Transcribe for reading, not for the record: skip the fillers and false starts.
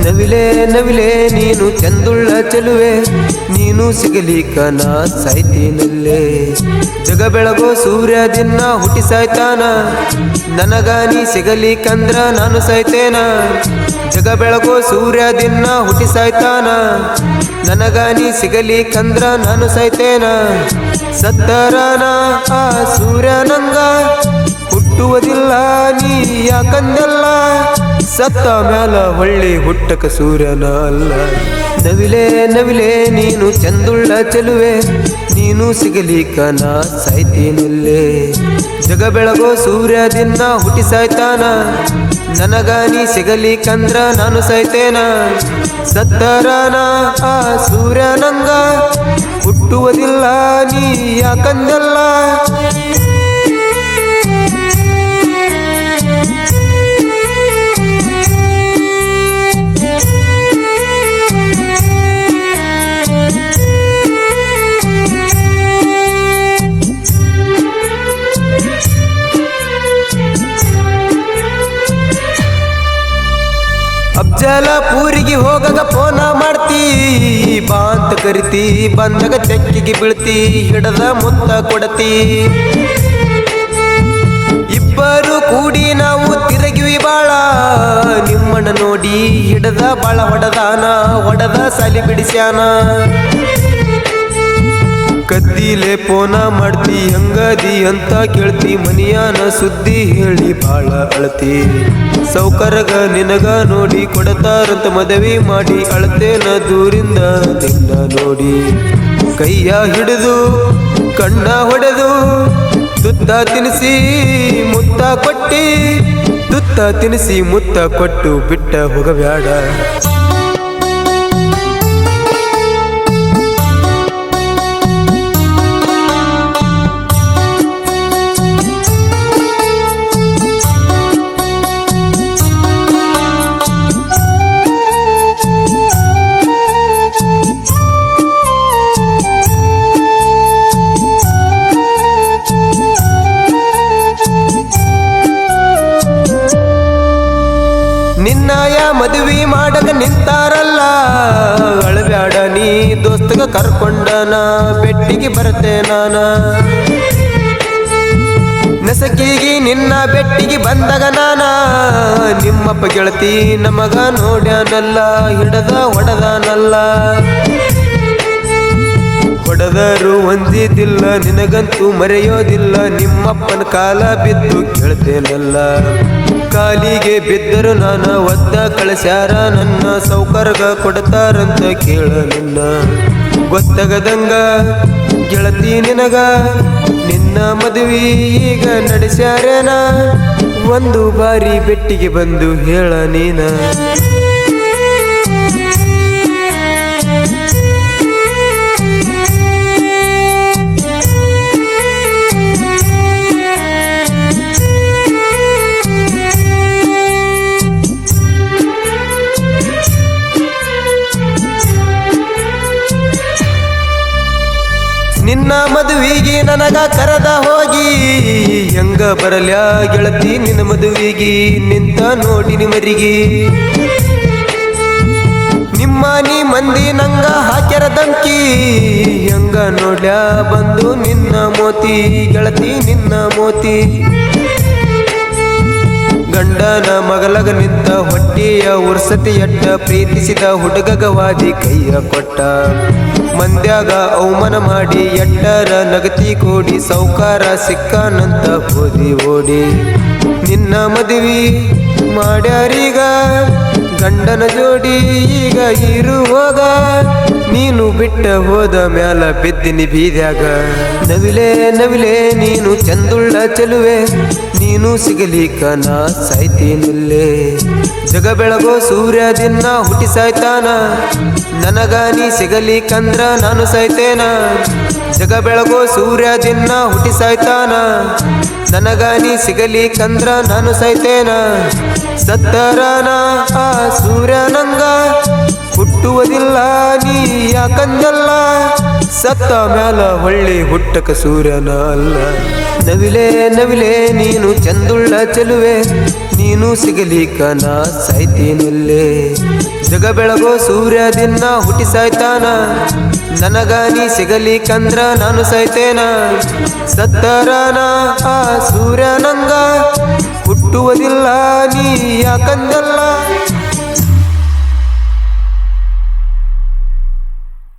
ನವಿಲೆ ನವಿಲೆ ನೀನು ಚಂದುಳ್ಳ ಚೆಲುವೆ, ನೀನು ಸಿಗಲಿಕ್ಕ ನಾ ಸಾಯ್ತೀನಲ್ಲೇ. ಜಗ ಬೆಳಗೋ ಸೂರ್ಯ ದಿನ ಹುಟ್ಟಿ ಸಾಯ್ತಾನ, ನನಗ ನೀ ಸಿಗಲಿಕ್ಕಂದ್ರ ನಾನು ಸಾಯ್ತೇನ. ಜಗ ಬೆಳಗೋ ಸೂರ್ಯ ದಿನ ಹುಟ್ಟಿ ಸಾಯ್ತಾನ, ನನಗ ನೀ ಸಿಗಲಿಕ್ಕಂದ್ರ ನಾನು ಸಾಯ್ತೇನ. ಸತ್ತರನ ಆ ಸೂರ್ಯ ನಂಗ ಹುಟ್ಟುವುದಿಲ್ಲ ನೀ ಯಾಕಂದಲ್ಲ, ಸತ್ತ ಮ್ಯಾಲ ಹೊಳ್ಳಿ ಹುಟ್ಟಕ ಸೂರ್ಯನ ಅಲ್ಲ. ನವಿಲೆ ನವಿಲೆ ನೀನು ಚಂದುಳ್ಳ ಚೆಲುವೆ, ನೀನು ಸಿಗಲಿಕ್ಕ ನಾ ಸಾಯ್ತೀನಲ್ಲೇ. ಜಗ ಬೆಳಗೋ ಸೂರ್ಯ ದಿನ ಹುಟ್ಟಿ ಸಾಯ್ತಾನ, ನನಗ ನೀ ಸಿಗಲಿಕ್ಕಂದ್ರ ನಾನು ಸಾಯ್ತೇನ. ಸತ್ತರನ ಆ ಸೂರ್ಯ ನಂಗ ಹುಟ್ಟುವುದಿಲ್ಲ ನೀ ಯಾಕಂದಲ್ಲ. ಅಫ್ಜಲಪೂರಿಗೆ ಹೋಗಗ ಫೋನ ಮಾಡ್ತಿ, ಬಾ ಅಂತ ಕರಿತಿ, ಬಂದಾಗ ತೆಕ್ಕಿಗೆ ಬೀಳ್ತಿ, ಹಿಡದ ಮುತ್ತ ಕೊಡತಿ. ಇಬ್ಬರು ಕೂಡಿ ನಾವು ತಿರುಗಿವಿ ಬಾಳ, ನಿಮ್ಮಣ್ಣ ನೋಡಿ ಹಿಡದ ಬಾಳ ಹೊಡೆದಾನ, ಹೊಡೆದ ಸಾಲಿ ಬಿಡಿಸ್ಯಾನ. ಕದ್ದಿಲೆ ಫೋನ ಮಾಡ್ತಿ, ಹಂಗದಿ ಅಂತ ಕೇಳ್ತಿ, ಮನಿಯಾನ ಸುದ್ದಿ ಹೇಳಿ ಬಾಳ ಅಳತಿ. ಸೌಕರ್ಗ ನಿನಗ ನೋಡಿ ಕೊಡತಾರಂತ ಮದುವೆ ಮಾಡಿ, ಅಳತೇನ ದೂರಿಂದ ನಿನ್ನ ನೋಡಿ. ಕೈಯ ಹಿಡಿದು ಕಣ್ಣ ಹೊಡೆದು ತುತ್ತ ತಿನಿಸಿ ಮುತ್ತ ಕೊಟ್ಟಿ, ತುತ್ತ ತಿನಿಸಿ ಮುತ್ತ ಕೊಟ್ಟು ಬಿಟ್ಟ ಹೋಗಬ್ಯಾಡ. ನಿನ್ನಾಯ ಮದುವೆ ಮಾಡಕ ನಿಂತಾರಲ್ಲ, ಅಳಬ್ಯಾಡ ನೀ ದೋಸ್ತಗ ಕರ್ಕೊಂಡನ, ಬೆಟ್ಟಿಗೆ ಬರ್ತೇ ನಾನ. ನಸಕಿಗೆ ನಿನ್ನ ಬೆಟ್ಟಿಗೆ ಬಂದಾಗ ನಾನ, ನಿಮ್ಮಪ್ಪ ಗೆಳತಿ ನಮಗ ನೋಡ್ಯಾನಲ್ಲ, ಹಿಡದ ಹೊಡೆದಾನಲ್ಲ. ಹೊಡೆದರು ಒಂದಿದ್ದಿಲ್ಲ ನಿನಗಂತೂ ಮರೆಯೋದಿಲ್ಲ, ನಿಮ್ಮಪ್ಪನ ಕಾಲ ಬಿದ್ದು ಕೇಳ್ತೇನಲ್ಲ. ಕಾಲಿಗೆ ಬಿದ್ದರು ನಾನ ಒದ್ದ ಕಳಸ್ಯಾರ ನನ್ನ, ಸೌಕರ್ಗ ಕೊಡ್ತಾರಂತ ಕೇಳ ನಿನ್ನ. ಗೊತ್ತಾಗದಂಗ ಗೆಳತಿ ನಿನಗ, ನಿನ್ನ ಮದುವೆ ಈಗ ನಡೆಸ್ಯಾರೇನ, ಒಂದು ಬಾರಿ ಬೆಟ್ಟಿಗೆ ಬಂದು ಹೇಳ ನೀನ. ನಿನ್ನ ಮದುವಿಗೆ ನನಗ ಕರೆದ ಹೋಗಿ, ಹೆಂಗ ಬರಲ್ಯಾ ಗೆಳತಿ ನಿನ್ನ ಮದುವಿಗೆ, ನಿಂತ ನೋಡಿ ನಿಮರಿಗೆ. ನಿಮ್ಮ ನೀ ಮಂದಿ ನಂಗ ಹಾಕ್ಯಾರ ಧಮ್ಕಿ, ಹೆಂಗ ನೋಡ್ಯಾ ಬಂದು ನಿನ್ನ ಮೋತಿ, ಗೆಳತಿ ನಿನ್ನ ಮೋತಿ. ಗಂಡನ ಮಗಲಗ ನಿಂತ ಹೊಟ್ಟಿಯ ಉರ್ಸತಿ ಎಟ್ಟ, ಪ್ರೀತಿಸಿದ ಹುಡುಗಗವಾದಿ ಕೈಯ ಕೊಟ್ಟ. ಮಂದ್ಯಾಗ ಅವಮಾನ ಮಾಡಿ ಎಟ್ಟರ ನಗತಿ ಕೂಡಿ, ಸೌಕಾರ ಸಿಕ್ಕಾನಂತ ಹೋದಿ ಓಡಿ. ನಿನ್ನ ಮದುವೆ ಮಾಡ್ಯಾರೀಗ ಗಂಡನ ಜೋಡಿ, ಈಗ ಇರುವಾಗ ನೀನು ಬಿಟ್ಟ ಹೋದ ಮ್ಯಾಲ ಬಿದ್ದಿನಿ ಬೀದ್ಯಾಗ. ನವಿಲೆ ನವಿಲೆ ನೀನು ಚಂದುಳ್ಳ ಚೆಲುವೆ, ನೀನು ಸಿಗಲಿಕ್ಕ ನಾ ಸಾಯ್ತೀನಲ್ಲೇ. ಜಗ ಬೆಳಗೋ ಸೂರ್ಯ ದಿನ ಹುಟ್ಟಿ ಸಾಯ್ತಾನ, ನನಗ ನೀ ಸಿಗಲಿಕ್ಕಂದ್ರ ನಾನು ಸಾಯ್ತೇನ. ಜಗ ಬೆಳಗೋ ಸೂರ್ಯ ದಿನ ಹುಟ್ಟಿ ಸಾಯ್ತಾನ, ನನಗ ನೀ ಸಿಗಲಿಕ್ಕಂದ್ರ ನಾನು ಸಾಯ್ತೇನ. ಸತ್ತರನ ಆ ಸೂರ್ಯ ನಂಗ ಹುಟ್ಟುವುದಿಲ್ಲ ನೀ ಯಾಕಂದಲ್ಲ, ಸತ್ತ ಮ್ಯಾಲ ಹೊಳ್ಳಿ ಹುಟ್ಟಕ ಸೂರ್ಯನ ಅಲ್ಲ. ನವಿಲೆ ನವಿಲೆ ನೀನು ಚಂದುಳ್ಳ ಚೆಲುವೆ, ನೀನು ಸಿಗಲಿಕ್ಕ ನಾ ಸಾಯ್ತೀನಿಲ್ಲೇ ಜಗ ಬೆಳಗೋ ಸೂರ್ಯ ದಿನ ಹುಟ್ಟಿ ಸಾಯ್ತಾನ ನನಗ ನೀ ಸಿಗಲಿಕ್ಕಂದ್ರ ನಾನು ಸಾಯ್ತೇನ ಸತ್ತರನ ಆ ಸೂರ್ಯ ನಂಗ ಹುಟ್ಟುವುದಿಲ್ಲ ನೀ ಯಾಕಂದಲ್ಲ